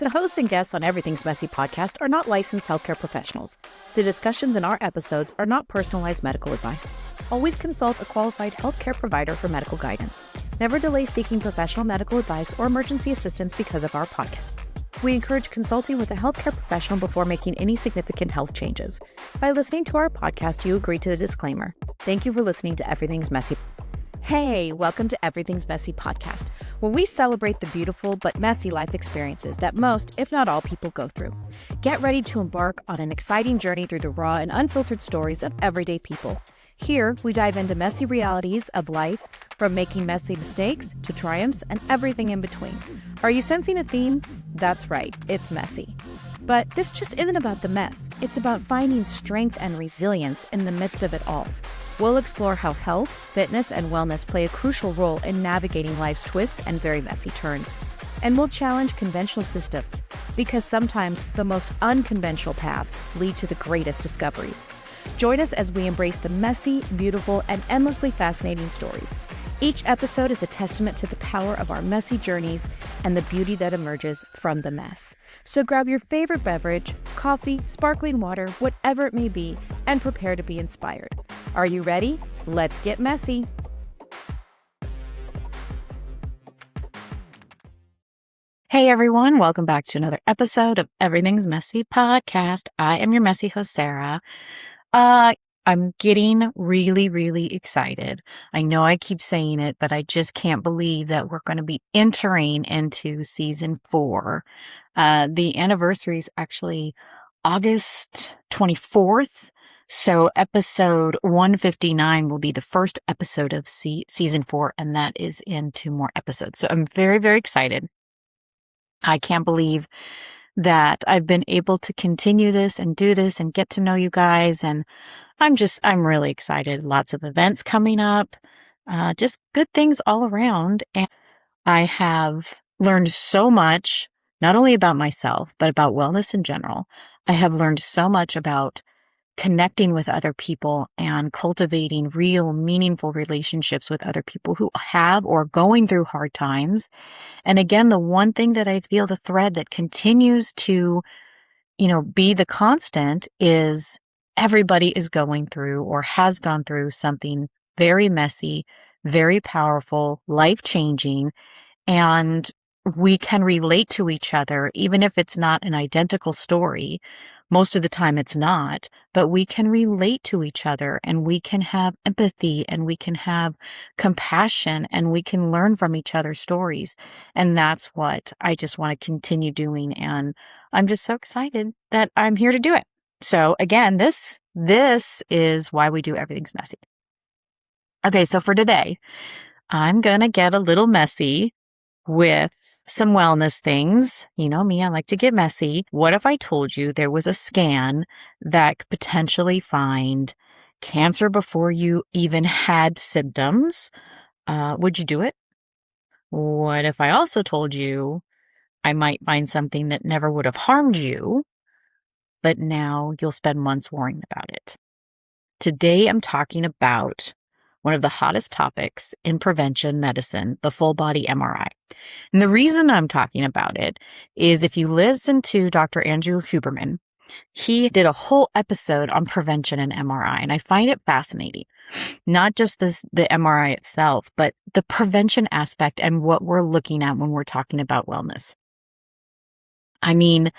The hosts and guests on Everything's Messy podcast are not licensed healthcare professionals. The discussions in our episodes are not personalized medical advice. Always consult a qualified healthcare provider for medical guidance. Never delay seeking professional medical advice or emergency assistance because of our podcast. We encourage consulting with a healthcare professional before making any significant health changes. By listening to our podcast, you agree to the disclaimer. Thank you for listening to Everything's Messy. Hey, welcome to Everything's Messy podcast, where we celebrate the beautiful but messy life experiences that most, if not all, people go through. Get ready to embark on an exciting journey through the raw and unfiltered stories of everyday people. Here, we dive into messy realities of life, from making messy mistakes to triumphs and everything in between. Are you sensing a theme? That's right, it's messy. But this just isn't about the mess. It's about finding strength and resilience in the midst of it all. We'll explore how health, fitness, and wellness play a crucial role in navigating life's twists and very messy turns. And we'll challenge conventional systems, because sometimes the most unconventional paths lead to the greatest discoveries. Join us as we embrace the messy, beautiful, and endlessly fascinating stories. Each episode is a testament to the power of our messy journeys and the beauty that emerges from the mess. So grab your favorite beverage, coffee, sparkling water, whatever it may be, and prepare to be inspired. Are you ready? Let's get messy. Hey everyone, welcome back to another episode of Everything's Messy podcast. I am your messy host, Sarah. I'm getting really excited. I know I keep saying it, but I just can't believe that we're going to be entering into season 4. The anniversary is actually August 24th. So episode 159 will be the first episode of season 4, and that is in 2 more episodes. So I'm very excited. I can't believe that I've been able to continue this and do this and get to know you guys. And I'm really excited. Lots of events coming up, just good things all around. And I have learned so much, not only about myself, but about wellness in general. I have learned so much about connecting with other people and cultivating real, meaningful relationships with other people who have or are going through hard times. And again, the one thing that I feel the thread that continues to, be the constant is everybody is going through or has gone through something very messy, very powerful, life-changing, and we can relate to each other, even if it's not an identical story. Most of the time it's not, but we can relate to each other and we can have empathy and we can have compassion and we can learn from each other's stories. And that's what I just want to continue doing. And I'm just so excited that I'm here to do it. So again, this is why we do Everything's Messy. Okay, so for today, I'm going to get a little messy with some wellness things. You know me, I like to get messy. What if I told you there was a scan that could potentially find cancer before you even had symptoms? Would you do it? What if I also told you I might find something that never would have harmed you, but now you'll spend months worrying about it? Today, I'm talking about one of the hottest topics in prevention medicine, the full body MRI. And the reason I'm talking about it is if you listen to Dr. Andrew Huberman, he did a whole episode on prevention and MRI, and I find it fascinating. Not just the MRI itself, but the prevention aspect and what we're looking at when we're talking about wellness. I mean,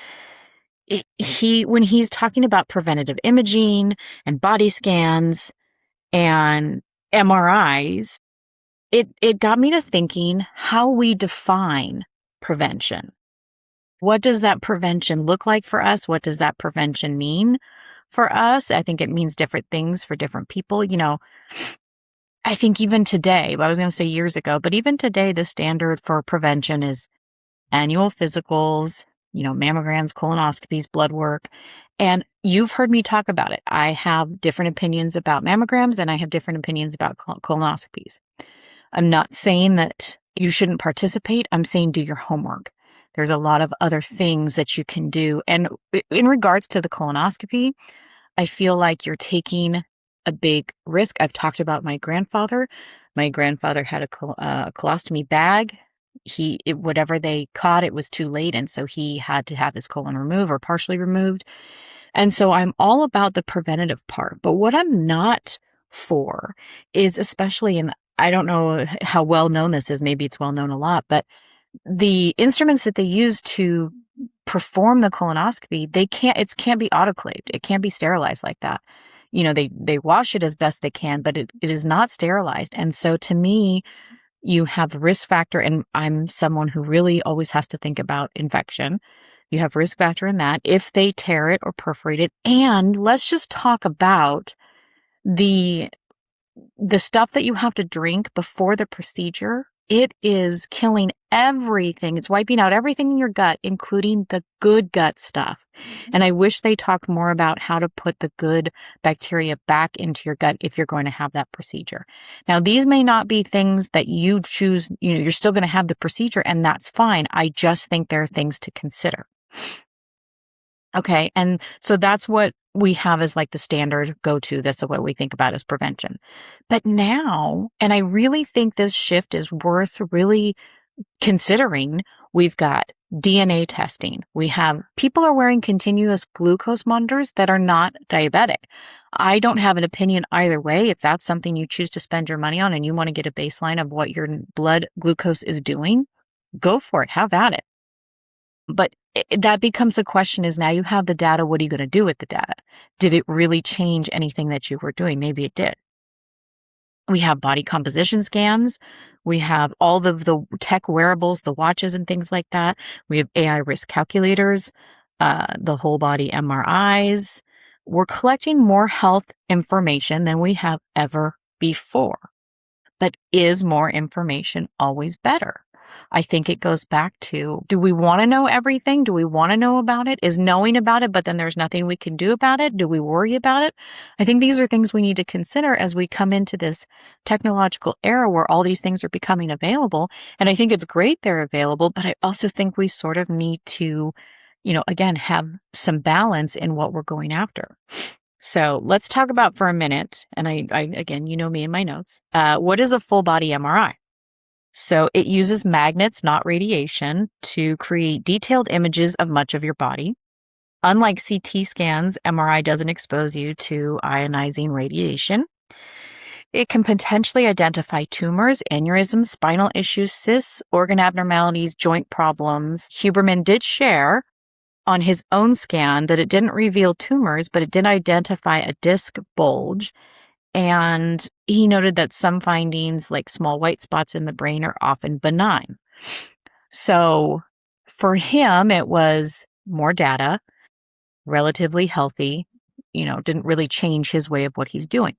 when he's talking about preventative imaging and body scans and MRIs, it got me to thinking how we define prevention. What does that prevention look like for us? What does that prevention mean for us? I think it means different things for different people. I think even today, I was going to say years ago, but even today, the standard for prevention is annual physicals, mammograms, colonoscopies, blood work. And you've heard me talk about it. I have different opinions about mammograms and I have different opinions about colonoscopies. I'm not saying that you shouldn't participate. I'm saying do your homework. There's a lot of other things that you can do. And in regards to the colonoscopy, I feel like you're taking a big risk. I've talked about my grandfather. My grandfather had a colostomy bag whatever they caught, it was too late. And so he had to have his colon removed or partially removed. And so I'm all about the preventative part. But what I'm not for is, especially, and I don't know how well known this is, maybe it's well known a lot, but the instruments that they use to perform the colonoscopy, it can't be autoclaved. It can't be sterilized like that. They wash it as best they can, but it is not sterilized. And so to me, you have risk factor, and I'm someone who really always has to think about infection. You have risk factor in that if they tear it or perforate it. And let's just talk about the stuff that you have to drink before the procedure. It is killing everything. It's wiping out everything in your gut, including the good gut stuff. And I wish they talked more about how to put the good bacteria back into your gut if you're going to have that procedure. Now, these may not be things that you choose. You're still going to have the procedure, and that's fine. I just think there are things to consider. Okay. And so that's what we have as like the standard go-to. That's what we think about as prevention. But now, and I really think this shift is worth really considering, we've got DNA testing. People are wearing continuous glucose monitors that are not diabetic. I don't have an opinion either way. If that's something you choose to spend your money on and you want to get a baseline of what your blood glucose is doing, go for it. Have at it. But that becomes a question is, now you have the data. What are you going to do with the data? Did it really change anything that you were doing? Maybe it did. We have body composition scans. We have all of the tech wearables, the watches and things like that. We have AI risk calculators, the whole body MRIs. We're collecting more health information than we have ever before. But is more information always better? I think it goes back to, do we want to know everything? Do we want to know about it? Is knowing about it, but then there's nothing we can do about it? Do we worry about it? I think these are things we need to consider as we come into this technological era where all these things are becoming available. And I think it's great they're available, but I also think we sort of need to, again, have some balance in what we're going after. So let's talk about for a minute, and I again, me and my notes, what is a full body MRI? So it uses magnets, not radiation, to create detailed images of much of your body. Unlike CT scans, MRI doesn't expose you to ionizing radiation. It can potentially identify tumors, aneurysms, spinal issues, cysts, organ abnormalities, joint problems. Huberman did share on his own scan that it didn't reveal tumors, but it did identify a disc bulge. And he noted that some findings, like small white spots in the brain, are often benign. So for him, it was more data, relatively healthy, didn't really change his way of what he's doing.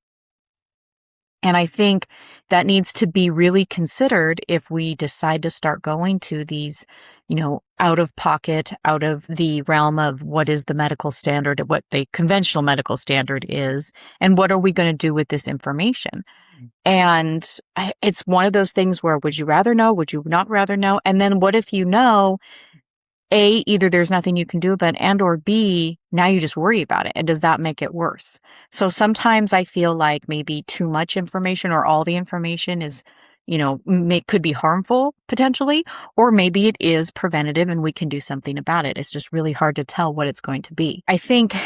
And I think that needs to be really considered if we decide to start going to these, out of pocket, out of the realm of what is the medical standard, what the conventional medical standard is, and what are we going to do with this information? And it's one of those things where, would you rather know? Would you not rather know? And then what if you know, A, either there's nothing you can do about it, and or B, now you just worry about it. And does that make it worse? So sometimes I feel like maybe too much information or all the information is, could be harmful potentially, or maybe it is preventative and we can do something about it. It's just really hard to tell what it's going to be. I think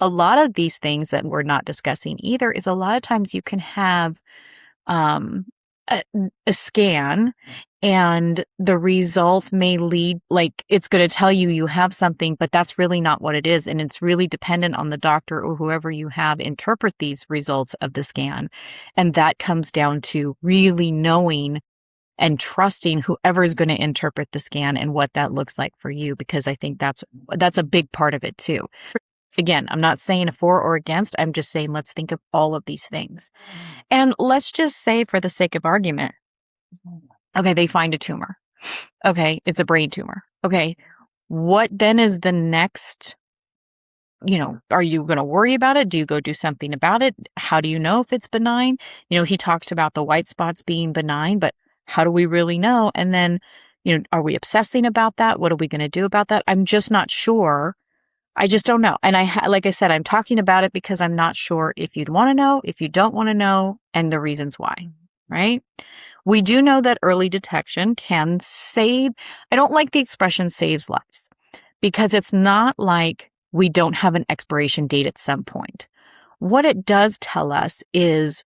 a lot of these things that we're not discussing either is a lot of times you can have a scan and the result may lead, like it's going to tell you have something, but that's really not what it is. And it's really dependent on the doctor or whoever you have interpret these results of the scan. And that comes down to really knowing and trusting whoever is going to interpret the scan and what that looks like for you, because I think that's a big part of it too. Again, I'm not saying for or against. I'm just saying let's think of all of these things. And let's just say, for the sake of argument, okay, they find a tumor. Okay, it's a brain tumor. Okay, what then is the next, are you going to worry about it? Do you go do something about it? How do you know if it's benign? He talks about the white spots being benign, but how do we really know? And then, are we obsessing about that? What are we going to do about that? I'm just not sure. I just don't know. And like I said, I'm talking about it because I'm not sure if you'd want to know, if you don't want to know, and the reasons why, right? We do know that early detection can save, I don't like the expression saves lives, because it's not like we don't have an expiration date at some point. What it does tell us is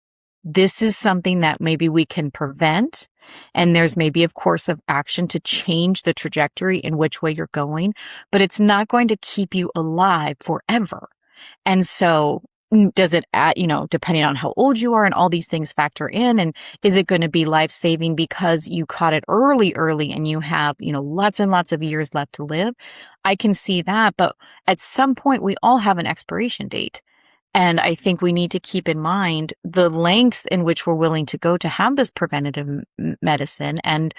this is something that maybe we can prevent, and there's maybe a course of action to change the trajectory in which way you're going, but it's not going to keep you alive forever. And so does it depending on how old you are and all these things factor in, and is it going to be life-saving because you caught it early and you have, lots and lots of years left to live? I can see that, but at some point we all have an expiration date. And I think we need to keep in mind the lengths in which we're willing to go to have this preventative medicine. And,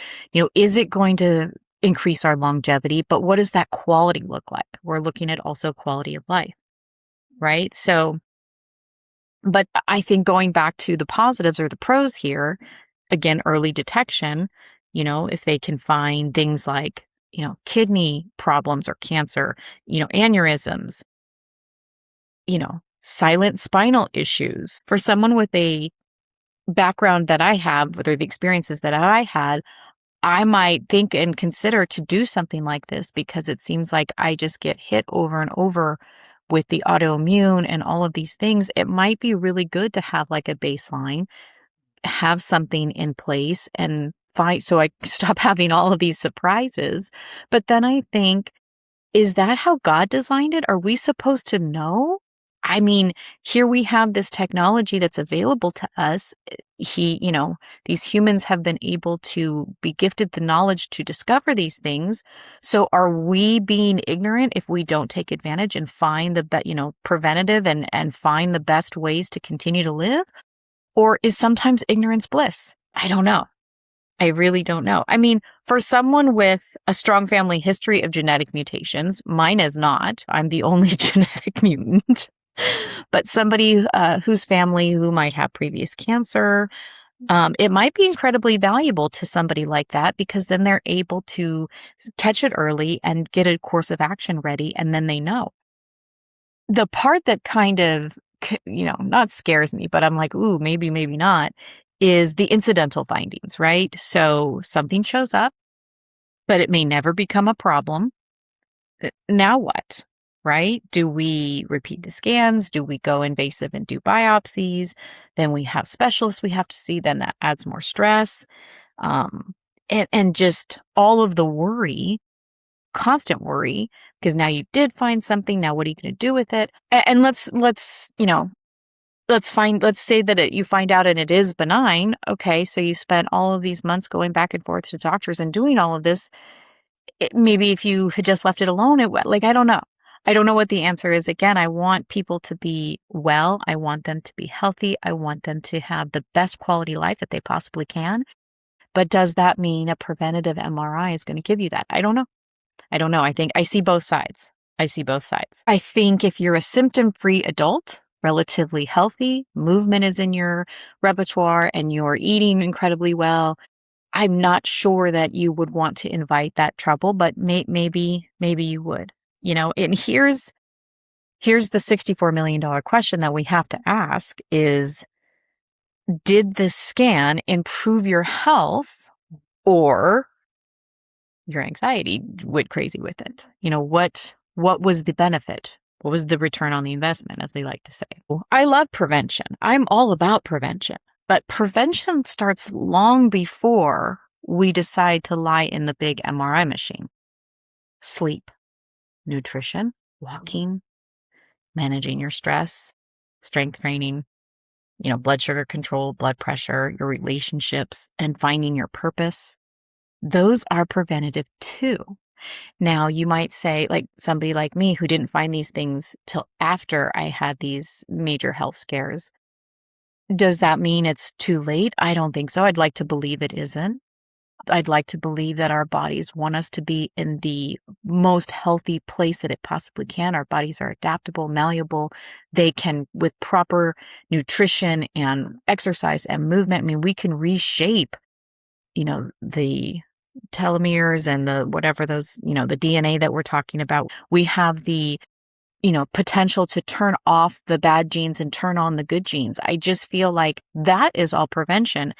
is it going to increase our longevity? But what does that quality look like? We're looking at also quality of life, right? So, but I think going back to the positives or the pros here, again, early detection, if they can find things like, kidney problems or cancer, aneurysms, silent spinal issues. For someone with a background that I have, or the experiences that I had, I might think and consider to do something like this, because it seems like I just get hit over and over with the autoimmune and all of these things. It might be really good to have like a baseline, have something in place and fight so I stop having all of these surprises. But then I think, is that how God designed it? Are we supposed to know? I mean, here we have this technology that's available to us. These humans have been able to be gifted the knowledge to discover these things. So are we being ignorant if we don't take advantage and find the preventative and find the best ways to continue to live? Or is sometimes ignorance bliss? I don't know. I really don't know. I mean, for someone with a strong family history of genetic mutations, mine is not. I'm the only genetic mutant. But somebody whose family who might have previous cancer, it might be incredibly valuable to somebody like that, because then they're able to catch it early and get a course of action ready, and then they know. The part that kind of, not scares me, but I'm like, ooh, maybe not, is the incidental findings, right? So something shows up, but it may never become a problem. Now what? Right? Do we repeat the scans? Do we go invasive and do biopsies? Then we have specialists we have to see. Then that adds more stress. And just all of the worry, constant worry, because now you did find something. Now what are you going to do with it? And let's say that you find out and it is benign. Okay. So you spent all of these months going back and forth to doctors and doing all of this. Maybe if you had just left it alone, I don't know. I don't know what the answer is. Again, I want people to be well. I want them to be healthy. I want them to have the best quality life that they possibly can. But does that mean a preventative MRI is going to give you that? I don't know. I think I see both sides. I think if you're a symptom-free adult, relatively healthy, movement is in your repertoire, and you're eating incredibly well, I'm not sure that you would want to invite that trouble, but maybe you would. And here's the $64 million question that we have to ask is, did this scan improve your health, or your anxiety went crazy with it? What was the benefit? What was the return on the investment, as they like to say? I love prevention. I'm all about prevention, but prevention starts long before we decide to lie in the big MRI machine. Sleep, nutrition, walking, managing your stress, strength training, blood sugar control, blood pressure, your relationships, and finding your purpose. Those are preventative too. Now, you might say, like somebody like me who didn't find these things till after I had these major health scares, does that mean it's too late? I don't think so. I'd like to believe it isn't. I'd like to believe that our bodies want us to be in the most healthy place that it possibly can. Our bodies are adaptable, malleable. They can, with proper nutrition and exercise and movement, we can reshape, the telomeres and the whatever those, the DNA that we're talking about. We have the, potential to turn off the bad genes and turn on the good genes. I just feel like that is all prevention.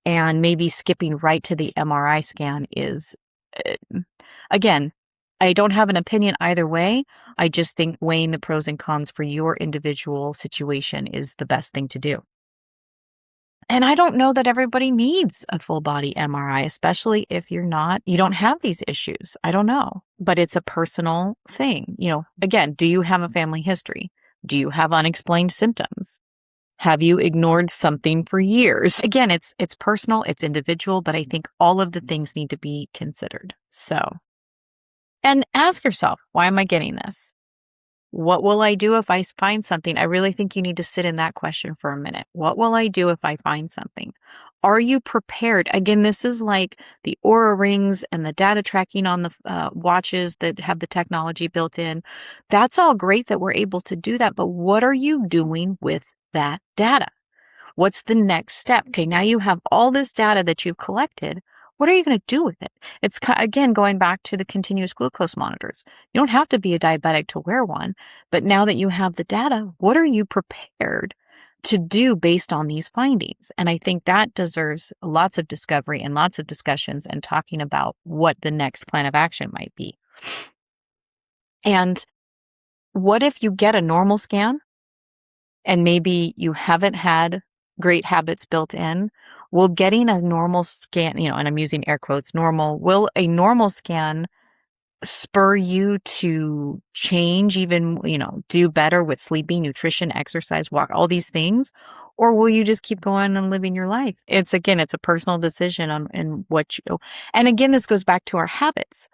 and maybe skipping right to the MRI scan is, again, I don't have an opinion either way. I just think weighing the pros and cons for your individual situation is the best thing to do. And I don't know that everybody needs a full body MRI, especially if you don't have these issues. I don't know, but it's a personal thing. Again, do you have a family history? Do you have unexplained symptoms? Have you ignored something for years? Again, it's personal, it's individual, but I think all of the things need to be considered. And ask yourself, why am I getting this? What will I do if I find something? I really think you need to sit in that question for a minute. What will I do if I find something? Are you prepared? Again, this is like the Aura rings and the data tracking on the watches that have the technology built in. That's all great that we're able to do that, but what are you doing with that data? What's the next step? Okay, now you have all this data that you've collected. What are you going to do with it? It's, again, going back to the continuous glucose monitors. You don't have to be a diabetic to wear one, but now that you have the data, what are you prepared to do based on these findings? And I think that deserves lots of discovery and lots of discussions and talking about what the next plan of action might be. And what if you get a normal scan and maybe you haven't had great habits built in? Will getting a normal scan, and I'm using air quotes, will a normal scan spur you to change, even, do better with sleeping, nutrition, exercise, walk, all these things? Or will you just keep going and living your life? It's a personal decision on what you, and again, this goes back to our habits.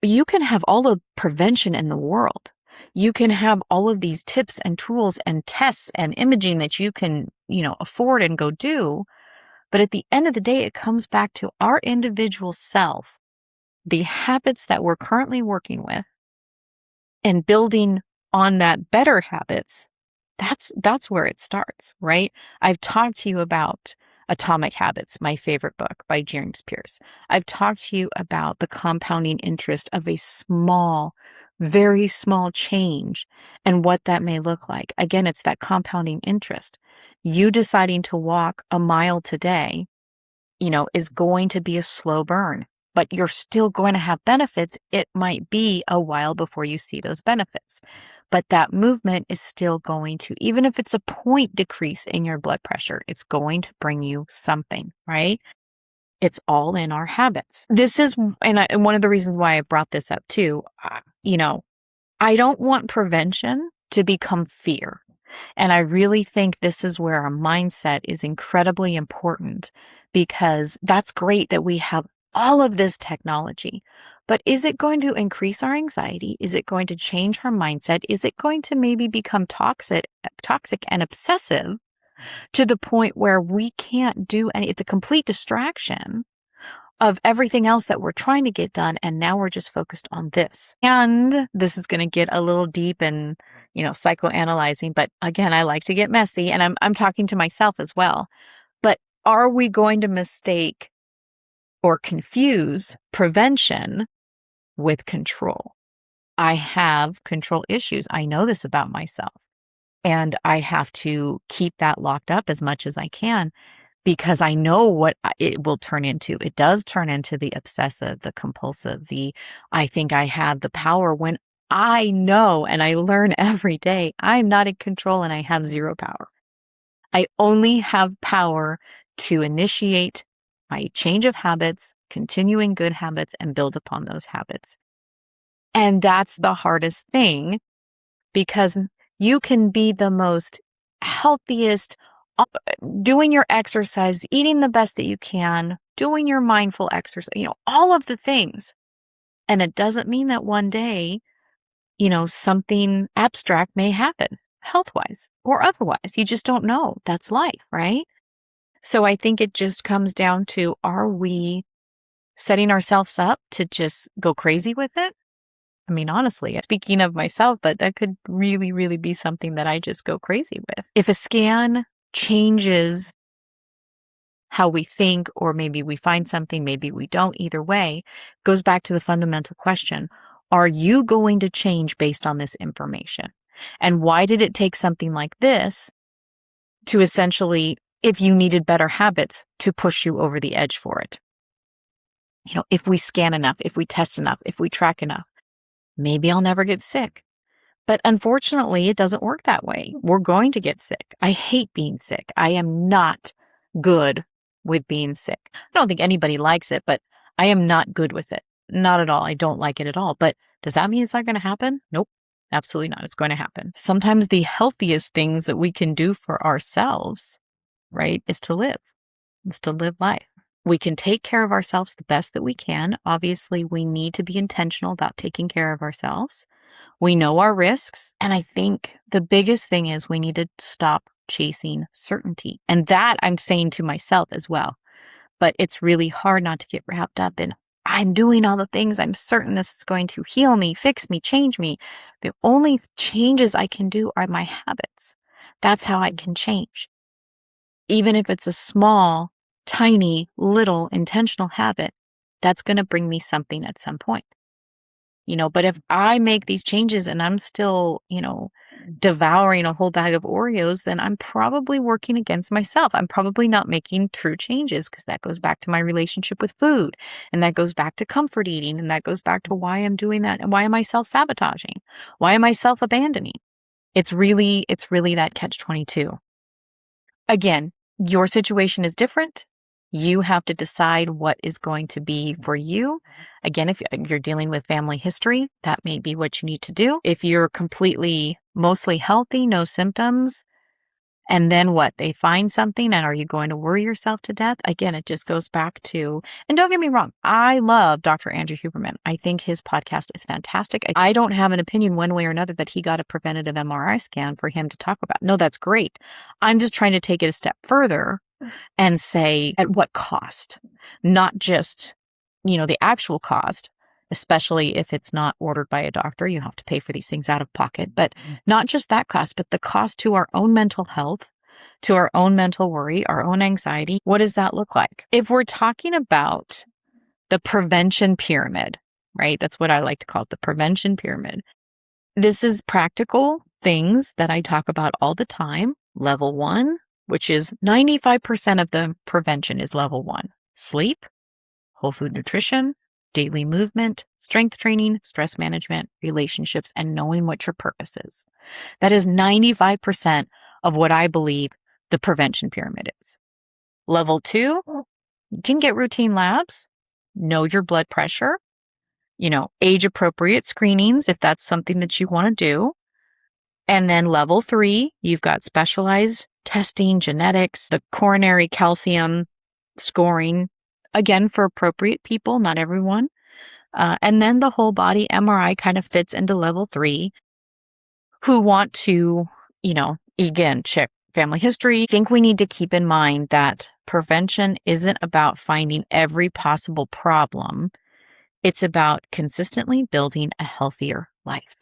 You can have all the prevention in the world. You can have all of these tips and tools and tests and imaging that you can, afford and go do. But at the end of the day, it comes back to our individual self, the habits that we're currently working with, and building on that better habits. That's where it starts, right? I've talked to you about Atomic Habits, my favorite book by James Pierce. I've talked to you about the compounding interest of a small, very small change and what that may look like. Again, it's that compounding interest. You deciding to walk a mile today, is going to be a slow burn, but you're still going to have benefits. It might be a while before you see those benefits, but that movement is still going to, even if it's a point decrease in your blood pressure, it's going to bring you something, right? It's all in our habits. This is, and one of the reasons why I brought this up too, I don't want prevention to become fear. And I really think this is where our mindset is incredibly important, because that's great that we have all of this technology, but is it going to increase our anxiety? Is it going to change our mindset? Is it going to maybe become toxic and obsessive to the point where we can't do any? It's a complete distraction of everything else that we're trying to get done, and now we're just focused on this. And this is going to get a little deep and, psychoanalyzing, but again, I like to get messy, and I'm talking to myself as well. But are we going to mistake or confuse prevention with control? I have control issues. I know this about myself, and I have to keep that locked up as much as I can, because I know what it will turn into. It does turn into the obsessive, the compulsive, I think I have the power, when I know, and I learn every day, I'm not in control and I have zero power. I only have power to initiate my change of habits, continuing good habits, and build upon those habits. And that's the hardest thing, because you can be the most healthiest, doing your exercise, eating the best that you can, doing your mindful exercise, all of the things. And it doesn't mean that one day, something abstract may happen health-wise or otherwise. You just don't know. That's life, right? So I think it just comes down to, are we setting ourselves up to just go crazy with it? I mean, honestly, speaking of myself, but that could really, really be something that I just go crazy with. If a scan changes how we think, or maybe we find something, maybe we don't, either way, goes back to the fundamental question: are you going to change based on this information? And why did it take something like this to essentially if you needed better habits to push you over the edge for it. If we scan enough, if we test enough, if we track enough, maybe I'll never get sick. But unfortunately, it doesn't work that way. We're going to get sick. I hate being sick. I am not good with being sick. I don't think anybody likes it, but I am not good with it. Not at all. I don't like it at all. But does that mean it's not going to happen? Nope. Absolutely not. It's going to happen. Sometimes the healthiest things that we can do for ourselves, right, is to live life. We can take care of ourselves the best that we can. Obviously, we need to be intentional about taking care of ourselves. We know our risks. And I think the biggest thing is we need to stop chasing certainty. And that I'm saying to myself as well. But it's really hard not to get wrapped up in, I'm doing all the things. I'm certain this is going to heal me, fix me, change me. The only changes I can do are my habits. That's how I can change. Even if it's a small, tiny, little intentional habit, that's going to bring me something at some point. But if I make these changes and I'm still, devouring a whole bag of Oreos, then I'm probably working against myself. I'm probably not making true changes, because that goes back to my relationship with food, and that goes back to comfort eating, and that goes back to why I'm doing that, and why am I self-sabotaging? Why am I self-abandoning? It's really that catch-22. Again, your situation is different. You have to decide what is going to be for you. Again, if you're dealing with family history, that may be what you need to do. If you're mostly healthy, no symptoms, and then what? They find something, and are you going to worry yourself to death? Again, it just goes back to, and don't get me wrong, I love Dr. Andrew Huberman. I think his podcast is fantastic. I don't have an opinion one way or another that he got a preventative MRI scan for him to talk about. No, that's great. I'm just trying to take it a step further and say, at what cost? Not just, the actual cost, especially if it's not ordered by a doctor. You have to pay for these things out of pocket, but not just that cost, but the cost to our own mental health, to our own mental worry, our own anxiety. What does that look like? If we're talking about the prevention pyramid, right? That's what I like to call it, the prevention pyramid. This is practical things that I talk about all the time. Level 1, which is 95% of the prevention, is level 1. Sleep, whole food nutrition, daily movement, strength training, stress management, relationships, and knowing what your purpose is. That is 95% of what I believe the prevention pyramid is. Level 2, you can get routine labs, know your blood pressure, age appropriate screenings if that's something that you want to do. And then level 3, you've got specialized testing, genetics, the coronary calcium scoring, again, for appropriate people, not everyone. And then the whole body MRI kind of fits into level 3, who want to, again, check family history. I think we need to keep in mind that prevention isn't about finding every possible problem. It's about consistently building a healthier life.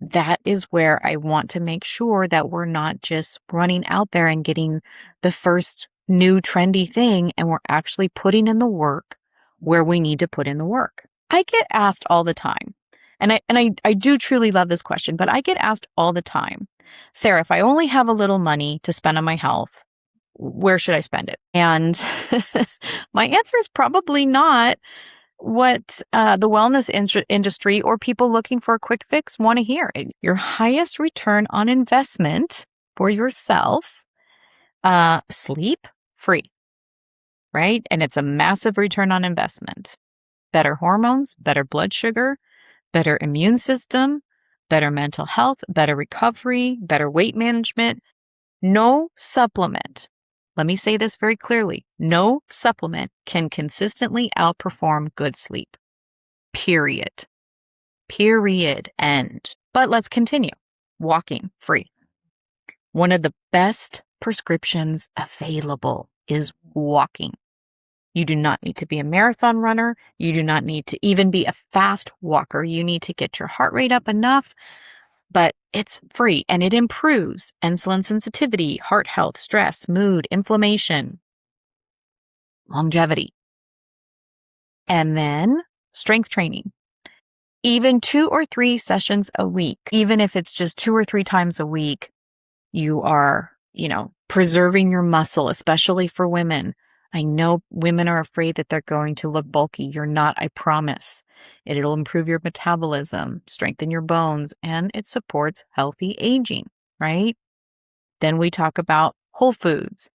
That is where I want to make sure that we're not just running out there and getting the first new trendy thing, and we're actually putting in the work where we need to put in the work. I get asked all the time, and I do truly love this question, but I get asked all the time, Sarah, if I only have a little money to spend on my health, where should I spend it? And my answer is probably not what the wellness industry or people looking for a quick fix want to hear. Your highest return on investment for yourself, sleep free, right? And it's a massive return on investment. Better hormones, better blood sugar, better immune system, better mental health, better recovery, better weight management. No supplement, let me say this very clearly, no supplement can consistently outperform good sleep. Period. End. But let's continue. Walking free. One of the best prescriptions available is walking. You do not need to be a marathon runner. You do not need to even be a fast walker. You need to get your heart rate up enough, but it's free and it improves insulin sensitivity, heart health, stress, mood, inflammation, longevity. And then strength training. Even 2 or 3 sessions a week, even if it's just 2 or 3 times a week, you are, preserving your muscle, especially for women. I know women are afraid that they're going to look bulky. You're not, I promise. It'll improve your metabolism, strengthen your bones, and it supports healthy aging, right? Then we talk about whole foods.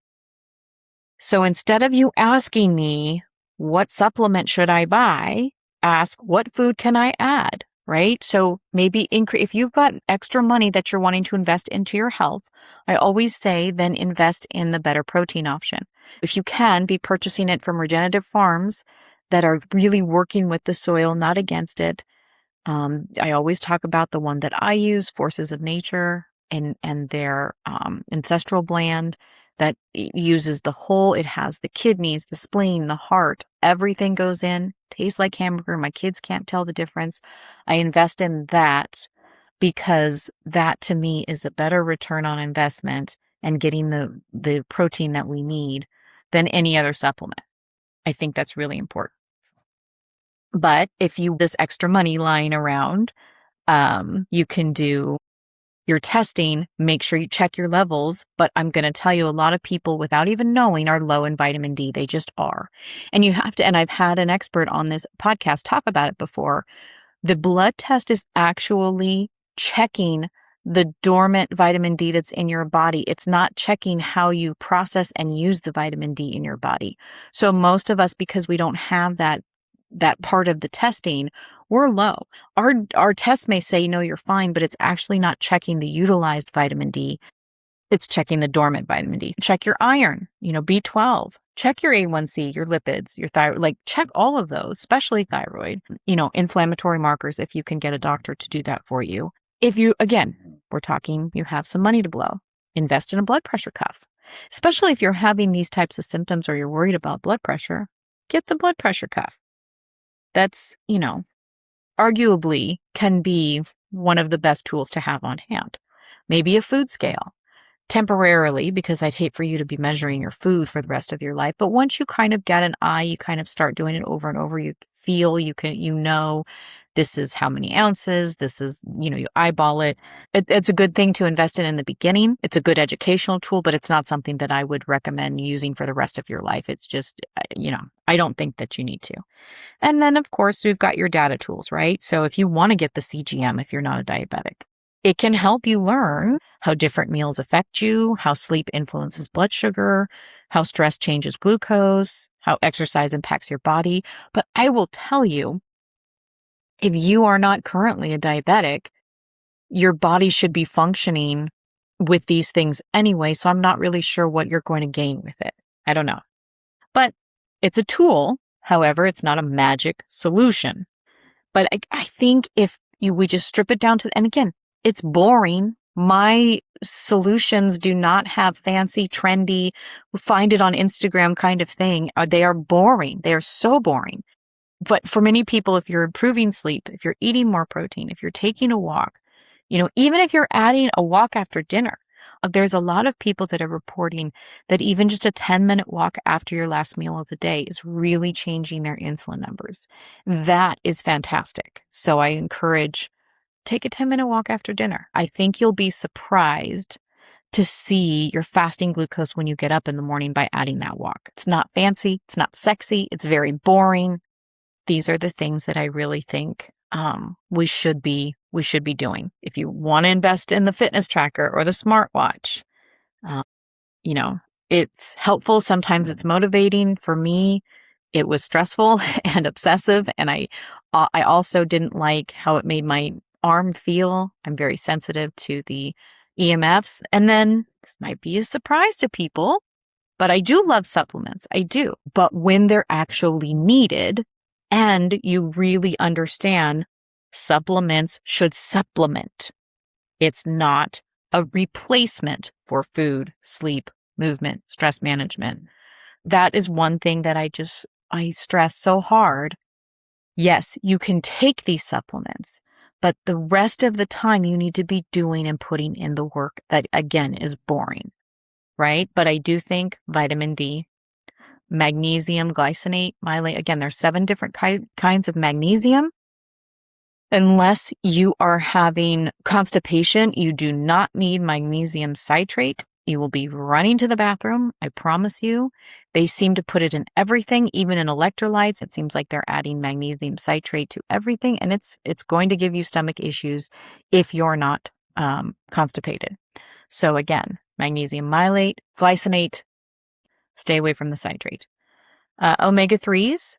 So instead of you asking me, what supplement should I buy? Ask, what food can I add, right? So maybe if you've got extra money that you're wanting to invest into your health, I always say then invest in the better protein option. If you can, be purchasing it from regenerative farms that are really working with the soil, not against it. I always talk about the one that I use, Forces of Nature, and their ancestral blend that uses the whole. It has the kidneys, the spleen, the heart, everything goes in. Tastes like hamburger. My kids can't tell the difference. I invest in that because that to me is a better return on investment and getting the protein that we need than any other supplement. I think that's really important. But if you this extra money lying around, you can do your testing, make sure you check your levels. But I'm going to tell you, a lot of people without even knowing are low in vitamin D. They just are. And you have to, and I've had an expert on this podcast talk about it before. The blood test is actually checking the dormant vitamin D that's in your body. It's not checking how you process and use the vitamin D in your body. So most of us, because we don't have that part of the testing, we're low. Our test may say, no, you're fine, but it's actually not checking the utilized vitamin D. It's checking the dormant vitamin D. Check your iron, B12. Check your A1C, your lipids, your thyroid, check all of those, especially thyroid, inflammatory markers if you can get a doctor to do that for you. If you, again, we're talking, you have some money to blow, invest in a blood pressure cuff, especially if you're having these types of symptoms or you're worried about blood pressure, get the blood pressure cuff. That's, arguably can be one of the best tools to have on hand. Maybe a food scale. Temporarily, because I'd hate for you to be measuring your food for the rest of your life. But once you kind of get an eye, you kind of start doing it over and over. You feel, this is how many ounces, this is, you eyeball it. It's a good thing to invest in the beginning. It's a good educational tool, but it's not something that I would recommend using for the rest of your life. It's just, I don't think that you need to. And then, of course, we've got your data tools, right? So if you want to get the CGM, if you're not a diabetic, it can help you learn how different meals affect you, how sleep influences blood sugar, how stress changes glucose, how exercise impacts your body. But I will tell you, if you are not currently a diabetic, your body should be functioning with these things anyway. So I'm not really sure what you're going to gain with it. I don't know. But it's a tool. However, it's not a magic solution. But I think if we just strip it down to, and again, it's boring. My solutions do not have fancy, trendy, find it on Instagram kind of thing. They are boring. They are so boring. But for many people, if you're improving sleep, if you're eating more protein, if you're taking a walk, even if you're adding a walk after dinner, there's a lot of people that are reporting that even just a 10-minute walk after your last meal of the day is really changing their insulin numbers. That is fantastic. So I encourage, take a 10-minute walk after dinner. I think you'll be surprised to see your fasting glucose when you get up in the morning by adding that walk. It's not fancy. It's not sexy. It's very boring. These are the things that I really think we should be doing. If you want to invest in the fitness tracker or the smartwatch, it's helpful. Sometimes it's motivating. For me, it was stressful and obsessive. And I also didn't like how it made my arm feel. I'm very sensitive to the EMFs. And then this might be a surprise to people, but I do love supplements. I do. But when they're actually needed and you really understand supplements should supplement. It's not a replacement for food, sleep, movement, stress management. That is one thing that I stress so hard. Yes, you can take these supplements, but the rest of the time you need to be doing and putting in the work that, again, is boring, right? But I do think vitamin D, magnesium, glycinate, myelinate, again, there's 7 different kinds of magnesium. Unless you are having constipation, you do not need magnesium citrate. You will be running to the bathroom. I promise you. They seem to put it in everything, even in electrolytes. It seems like they're adding magnesium citrate to everything, and it's going to give you stomach issues if you're not constipated. So again, magnesium malate, glycinate, stay away from the citrate. Omega-3s,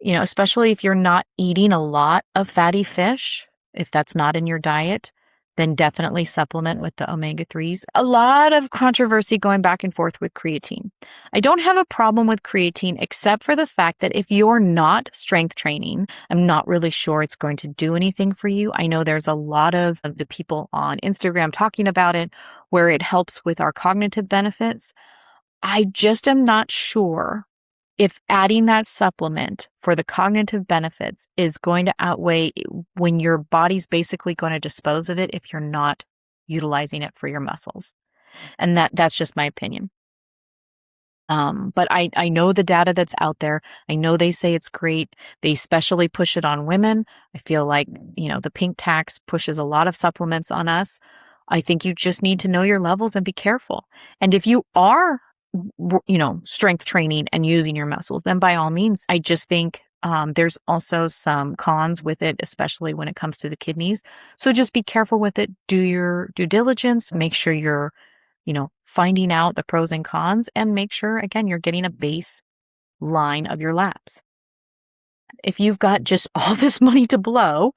especially if you're not eating a lot of fatty fish, if that's not in your diet, then definitely supplement with the omega-3s. A lot of controversy going back and forth with creatine. I don't have a problem with creatine except for the fact that if you're not strength training, I'm not really sure it's going to do anything for you. I know there's a lot of the people on Instagram talking about it where it helps with our cognitive benefits. I just am not sure if adding that supplement for the cognitive benefits is going to outweigh when your body's basically going to dispose of it if you're not utilizing it for your muscles. And that's just my opinion. But I know the data that's out there. I know they say it's great. They especially push it on women. I feel like, the pink tax pushes a lot of supplements on us. I think you just need to know your levels and be careful. And if you are strength training and using your muscles, then by all means. I just think there's also some cons with it, especially when it comes to the kidneys. So just be careful with it. Do your due diligence. Make sure you're, finding out the pros and cons, and make sure, again, you're getting a base line of your labs. If you've got just all this money to blow,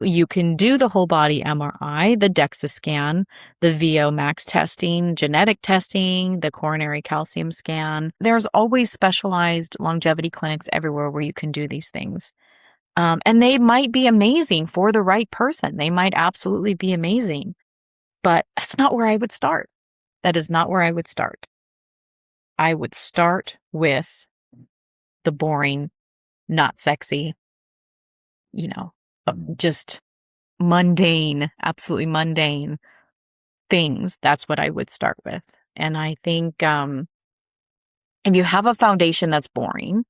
you can do the whole body MRI, the DEXA scan, the VO max testing, genetic testing, the coronary calcium scan. There's always specialized longevity clinics everywhere where you can do these things. And they might be amazing for the right person. They might absolutely be amazing. But that's not where I would start. That is not where I would start. I would start with the boring, not sexy, just mundane, absolutely mundane things. That's what I would start with. And I think if you have a foundation that's boring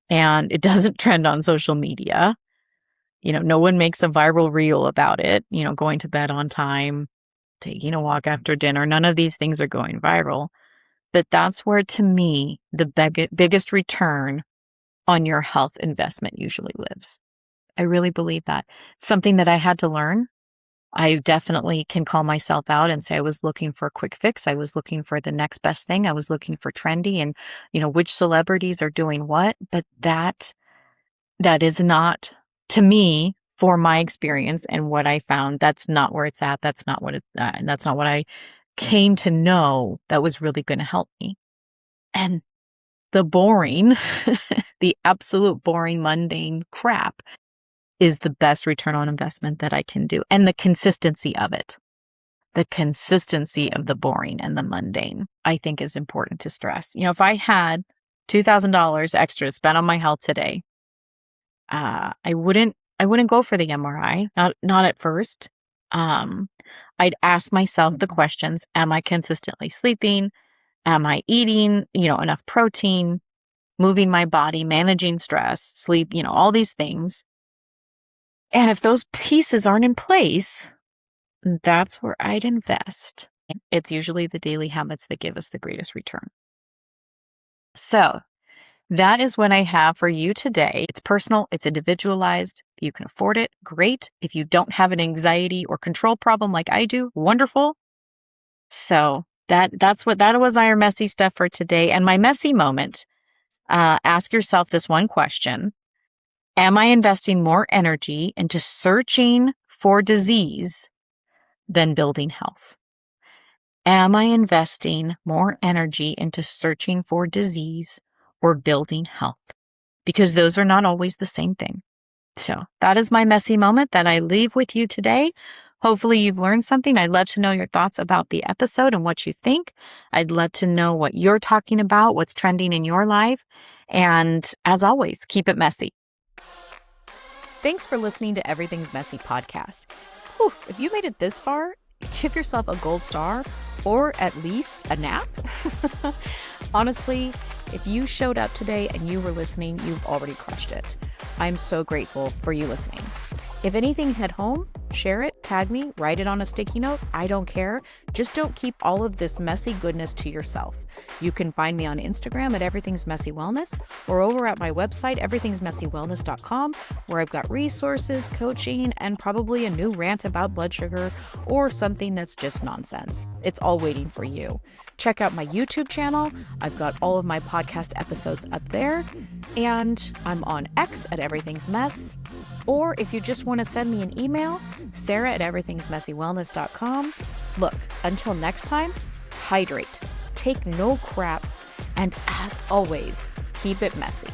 and it doesn't trend on social media, no one makes a viral reel about it, going to bed on time, taking a walk after dinner. None of these things are going viral. But that's where, to me, the biggest return on your health investment usually lives. I really believe that. It's something that I had to learn. I definitely can call myself out and say I was looking for a quick fix. I was looking for the next best thing. I was looking for trendy and, which celebrities are doing what. But that is not, to me, for my experience and what I found, that's not where it's at. That's not what that's not what I came to know that was really going to help me. And the boring, the absolute boring, mundane crap is the best return on investment that I can do. And the consistency of it, the consistency of the boring and the mundane, I think is important to stress. If I had $2,000 extra to spend on my health today, I wouldn't go for the MRI, not at first. I'd ask myself the questions: am I consistently sleeping? Am I eating, enough protein, moving my body, managing stress, sleep, all these things. And if those pieces aren't in place, that's where I'd invest. It's usually the daily habits that give us the greatest return. So that is what I have for you today. It's personal, it's individualized. If you can afford it, great. If you don't have an anxiety or control problem like I do, wonderful. So that was our messy stuff for today. And my messy moment, ask yourself this one question: am I investing more energy into searching for disease than building health? Am I investing more energy into searching for disease or building health? Because those are not always the same thing. So that is my messy moment that I leave with you today. Hopefully you've learned something. I'd love to know your thoughts about the episode and what you think. I'd love to know what you're talking about, what's trending in your life. And as always, keep it messy. Thanks for listening to Everything's Messy podcast. Whew, if you made it this far, give yourself a gold star or at least a nap. Honestly, if you showed up today and you were listening, you've already crushed it. I'm so grateful for you listening. If anything hit home, share it, tag me, write it on a sticky note. I don't care. Just don't keep all of this messy goodness to yourself. You can find me on Instagram at Everything's Messy Wellness or over at my website, everythingsmessywellness.com, where I've got resources, coaching, and probably a new rant about blood sugar or something that's just nonsense. It's all waiting for you. Check out my YouTube channel. I've got all of my podcast episodes up there. And I'm on X at Everything's Mess. Or if you just want to send me an email, Sarah at everythingsmessywellness.com. Look, until next time, hydrate, take no crap, and as always, keep it messy.